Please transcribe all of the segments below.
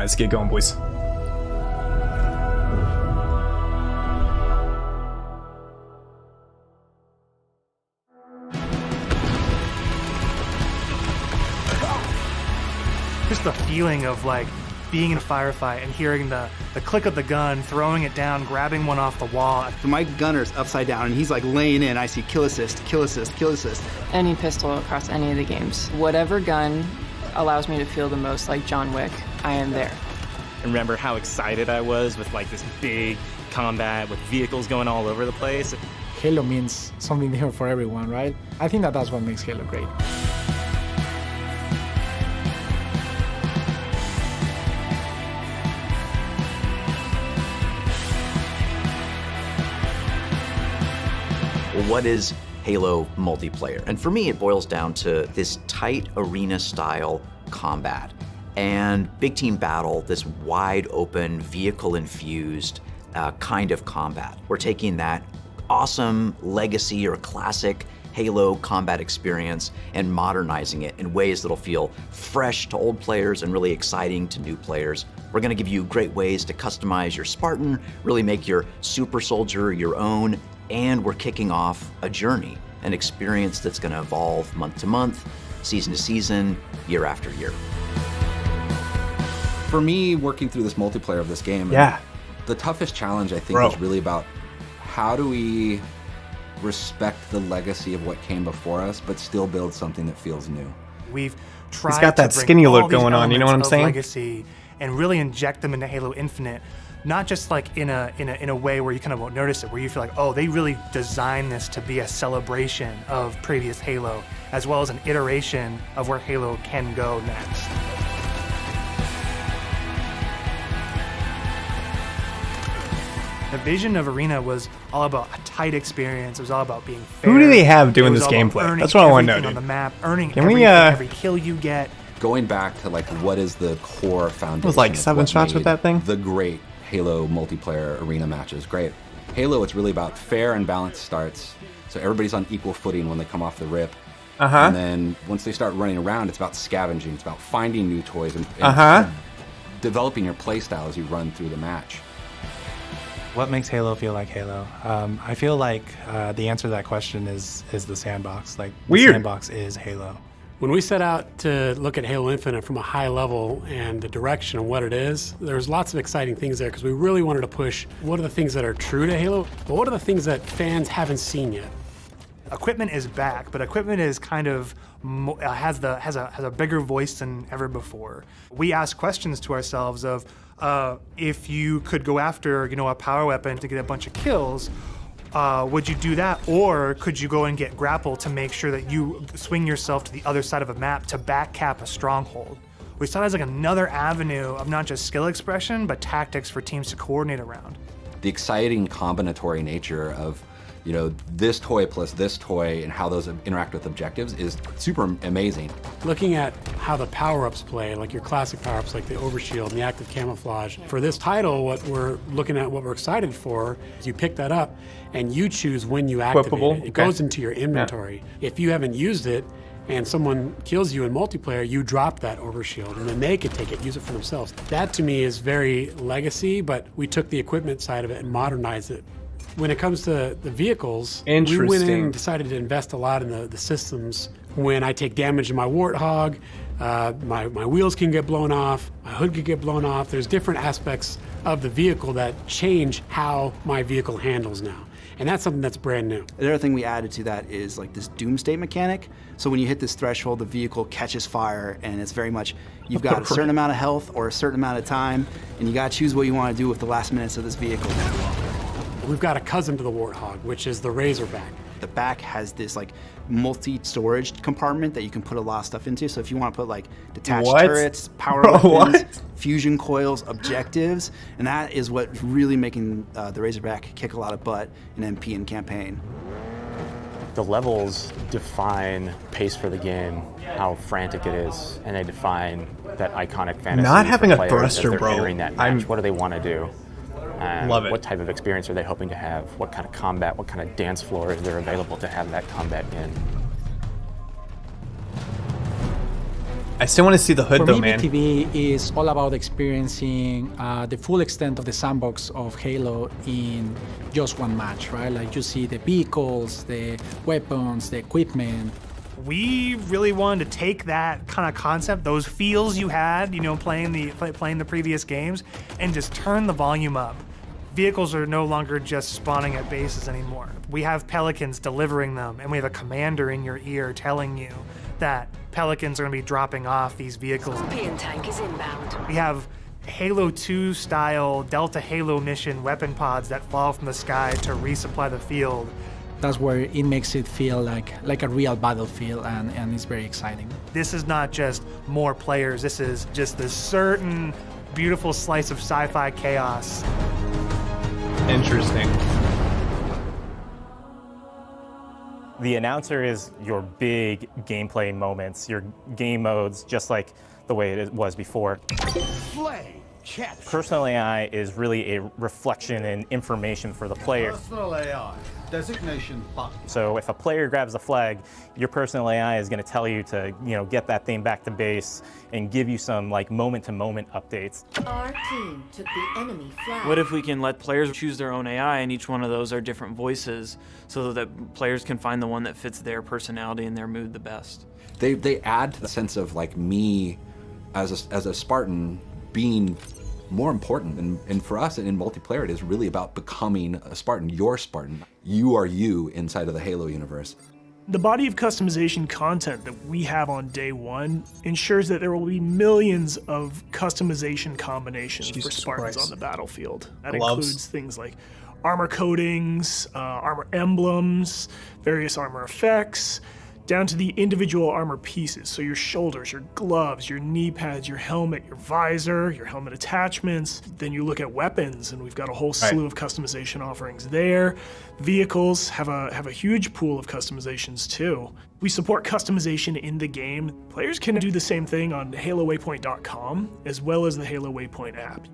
let's get going, boys. Just the feeling of like being in a firefight and hearing the click of the gun, throwing it down, grabbing one off the wall. My gunner's upside down and he's like laying in. I see kill assist, kill assist, kill assist. Any pistol across any of the games. Whatever gun allows me to feel the most like John Wick, I am there. I remember how excited I was with like this big combat with vehicles going all over the place. Halo means something different for everyone, right? I think that's what makes Halo great. What is Halo multiplayer? And for me, it boils down to this tight arena-style combat and big team battle, this wide open, vehicle-infused kind of combat. We're taking that awesome legacy or classic Halo combat experience and modernizing it in ways that'll feel fresh to old players and really exciting to new players. We're gonna give you great ways to customize your Spartan, really make your super soldier your own, and we're kicking off a journey, an experience that's gonna evolve month to month, season to season, year after year. For me, working through this multiplayer of this game, the toughest challenge I think is really about how do we respect the legacy of what came before us, but still build something that feels new. We've tried He's got that to bring skinny all look these going on, you know what I'm elements of saying? Legacy and really inject them into Halo Infinite, not just like in a way where you kind of won't notice it, where you feel like, oh, they really designed this to be a celebration of previous Halo, as well as an iteration of where Halo can go next. The vision of Arena was all about a tight experience. It was all about being fair. Who do they have doing It was this all about gameplay? earning That's what I want to know, everything dude. on the map, earning Can we, every kill you get. Going back to like what is the core foundation? It was like of 7 what shots with made that thing? The great Halo multiplayer arena matches. Great. Halo, it's really about fair and balanced starts. So everybody's on equal footing when they come off the rip. And then once they start running around, it's about scavenging. It's about finding new toys and developing your playstyle as you run through the match. What makes Halo feel like Halo? I feel like the answer to that question is the sandbox. Like, the sandbox is Halo. When we set out to look at Halo Infinite from a high level and the direction of what it is, there's lots of exciting things there because we really wanted to push what are the things that are true to Halo, but what are the things that fans haven't seen yet? Equipment is back, but equipment is kind of has a bigger voice than ever before. We ask questions to ourselves of if you could go after a power weapon to get a bunch of kills, would you do that, or could you go and get grapple to make sure that you swing yourself to the other side of a map to back cap a stronghold? We saw it as like another avenue of not just skill expression, but tactics for teams to coordinate around. The exciting combinatory nature of this toy plus this toy and how those interact with objectives is super amazing. Looking at how the power-ups play, like your classic power-ups like the overshield and the active camouflage. For this title, what we're looking at, what we're excited for, is you pick that up and you choose when you activate it. It goes into your inventory. If you haven't used it and someone kills you in multiplayer, you drop that overshield and then they could take it, use it for themselves. That to me is very legacy, but we took the equipment side of it and modernized it. When it comes to the vehicles, we went in and decided to invest a lot in the systems. When I take damage in my Warthog, my wheels can get blown off, my hood can get blown off. There's different aspects of the vehicle that change how my vehicle handles now. And that's something that's brand new. The other thing we added to that is like this doomsday mechanic. So when you hit this threshold, the vehicle catches fire, and it's very much, you've got a certain amount of health or a certain amount of time, and you gotta choose what you wanna do with the last minutes of this vehicle. We've got a cousin to the Warthog, which is the Razorback. The back has this like multi-storage compartment that you can put a lot of stuff into. So if you want to put like detached turrets, power weapons, fusion coils, objectives, and that is what's really making the Razorback kick a lot of butt in MP and campaign. The levels define pace for the game, how frantic it is, and they define that iconic fantasy. Not having for a players thruster, as they're bro. entering that match. What do they want to do? Love it. What type of experience are they hoping to have? What kind of combat, what kind of dance floor is there available to have that combat in? I still want to see the hood, For though, me, man. BTB is all about experiencing the full extent of the sandbox of Halo in just one match, right? Like you see the vehicles, the weapons, the equipment. We really wanted to take that kind of concept, those feels you had, playing the previous games, and just turn the volume up. Vehicles are no longer just spawning at bases anymore. We have Pelicans delivering them, and we have a commander in your ear telling you that Pelicans are going to be dropping off these vehicles. Scorpion tank is inbound. We have Halo 2 style Delta Halo mission weapon pods that fall from the sky to resupply the field. That's where it makes it feel like a real battlefield, and it's very exciting. This is not just more players, this is just this certain beautiful slice of sci-fi chaos. Interesting. The announcer is your big gameplay moments, your game modes, just like the way it was before. Personal AI is really a reflection and information for the player. Personal AI, designation button. So if a player grabs a flag, your personal AI is going to tell you to, get that thing back to base and give you some moment-to-moment updates. Our team took the enemy flag. What if we can let players choose their own AI, and each one of those are different voices, so that players can find the one that fits their personality and their mood the best? They add to the sense of me as a Spartan being more important, and for us in multiplayer, it is really about becoming a Spartan. You're Spartan. You are you inside of the Halo universe. The body of customization content that we have on day one ensures that there will be millions of customization combinations for Spartans on the battlefield. That includes things like armor coatings, armor emblems, various armor effects, down to the individual armor pieces. So your shoulders, your gloves, your knee pads, your helmet, your visor, your helmet attachments. Then you look at weapons, and we've got a whole slew of customization offerings there. Vehicles have a huge pool of customizations too. We support customization in the game. Players can do the same thing on HaloWaypoint.com as well as the Halo Waypoint app.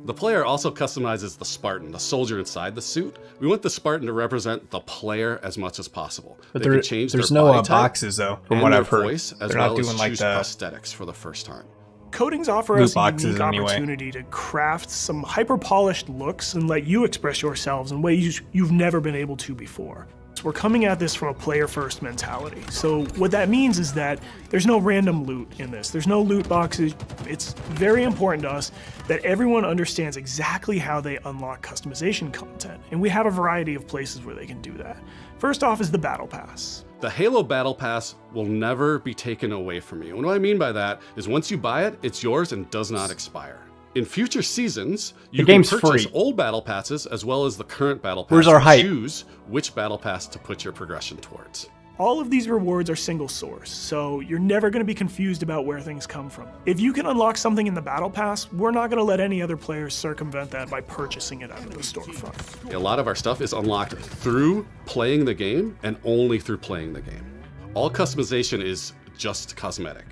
The player also customizes the Spartan, the soldier inside the suit. We want the Spartan to represent the player as much as possible. But they can change there's their no body type boxes, though, from and what their I've heard. voice, as They're well not as doing like choose the prosthetics for the first time. Coatings offer Loot us a boxes unique anyway. opportunity to craft some hyper-polished looks and let you express yourselves in ways you've never been able to before. So we're coming at this from a player-first mentality. So what that means is that there's no random loot in this. There's no loot boxes. It's very important to us that everyone understands exactly how they unlock customization content, and we have a variety of places where they can do that. First off is the Battle Pass. The Halo Battle Pass will never be taken away from you. And what I mean by that is once you buy it, it's yours and does not expire. In future seasons, you can purchase old battle passes as well as the current battle pass. Where's our hype? Choose which battle pass to put your progression towards. All of these rewards are single source, so you're never going to be confused about where things come from. If you can unlock something in the Battle Pass, we're not going to let any other players circumvent that by purchasing it out of the storefront. A lot of our stuff is unlocked through playing the game and only through playing the game. All customization is just cosmetic.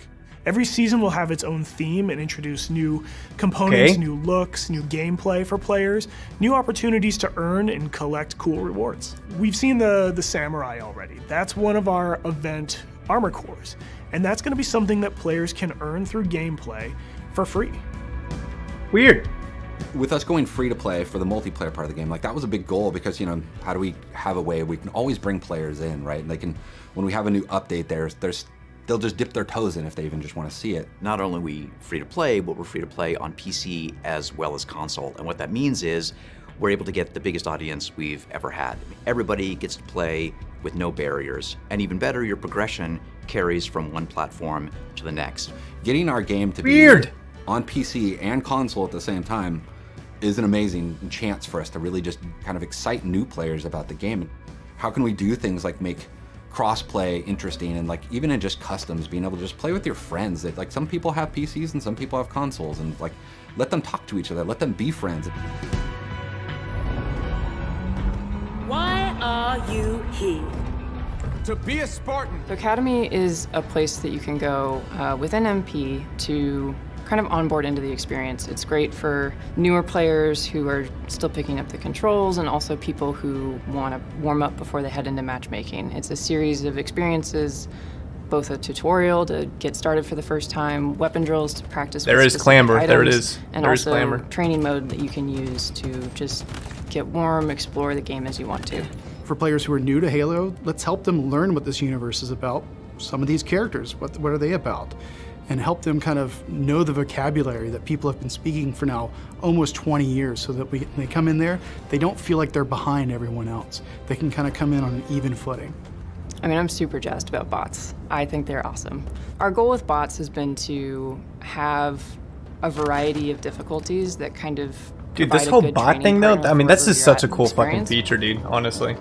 Every season will have its own theme and introduce new components, new looks, new gameplay for players, new opportunities to earn and collect cool rewards. We've seen the Samurai already. That's one of our event armor cores, and that's going to be something that players can earn through gameplay for free. Weird. With us going free to play for the multiplayer part of the game, that was a big goal because, how do we have a way we can always bring players in, right? And they can, when we have a new update, they'll just dip their toes in if they even just want to see it. Not only are we free to play, but we're free to play on PC as well as console. And what that means is we're able to get the biggest audience we've ever had. Everybody gets to play with no barriers. And even better, your progression carries from one platform to the next. Getting our game to be on PC and console at the same time is an amazing chance for us to really just kind of excite new players about the game. How can we do things like make cross-play interesting, and even in just customs, being able to just play with your friends. That some people have PCs and some people have consoles, and let them talk to each other, let them be friends. Why are you here? To be a Spartan. The Academy is a place that you can go with an MP to kind of onboard into the experience. It's great for newer players who are still picking up the controls, and also people who want to warm up before they head into matchmaking. It's a series of experiences both a tutorial to get started for the first time, weapon drills to practice. There with is specific clamor. items, There it is. and There is also clamor. training mode that you can use to just get warm, explore the game as you want to. For players who are new to Halo, let's help them learn what this universe is about. Some of these characters, what are they about? And help them kind of know the vocabulary that people have been speaking for now almost 20 years, so that when they come in there, they don't feel like they're behind everyone else. They can kind of come in on an even footing. I mean, I'm super jazzed about bots. I think they're awesome. Our goal with bots has been to have a variety of difficulties that kind of Dude, this provide a whole good bot training thing though, partner I mean, for that's wherever just you're such a at in cool fucking experience. feature, dude, honestly.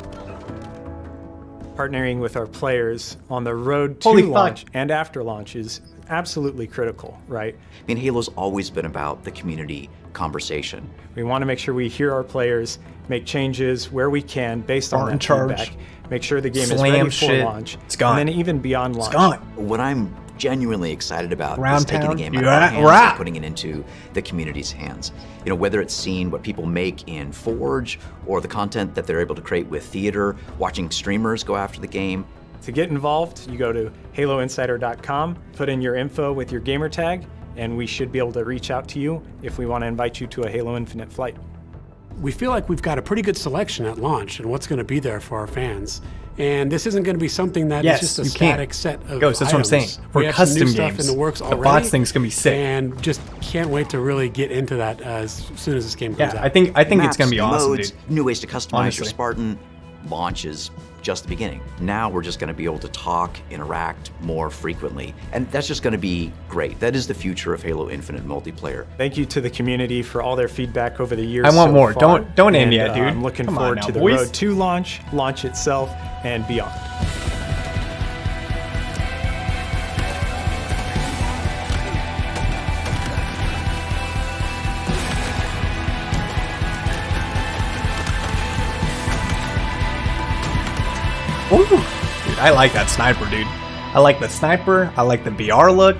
Partnering with our players on the road to Holy fuck. launch and after launch is absolutely critical, right? I mean, Halo's always been about the community conversation. We want to make sure we hear our players, make changes where we can based on Aren't in that charge. feedback, make sure the game is Slam ready for shit. launch, It's gone. and then even beyond launch. It's gone. What I'm genuinely excited about Round is taking town, the game out you're of our at hands rap. and putting it into the community's hands. You know, whether it's seeing what people make in Forge or the content that they're able to create with theater, watching streamers go after the game. To get involved, you go to haloinsider.com, put in your info with your gamer tag, and we should be able to reach out to you if we want to invite you to a Halo Infinite flight. We feel like we've got a pretty good selection at launch and what's going to be there for our fans. And this isn't going to be something that Yes, is just a you can. static set of Ghost, that's what I'm saying. items. For We have some custom new stuff games, in the works the already. bots thing's gonna be sick. And just can't wait to really get into that as soon as this game comes out. I think it's Maps, gonna be awesome, modes, dude. new ways to customize Honestly. your Spartan. Launch is just the beginning. Now we're just going to be able to talk, interact more frequently, and that's just going to be great. That is the future of Halo Infinite multiplayer. Thank you to the community for all their feedback over the years. I want so more. far. Don't end And, yet, dude. I'm looking Come on forward now, to the boys. road to launch, launch itself, and beyond. Ooh. Dude, I like that sniper, dude. I like the sniper. I like the BR look.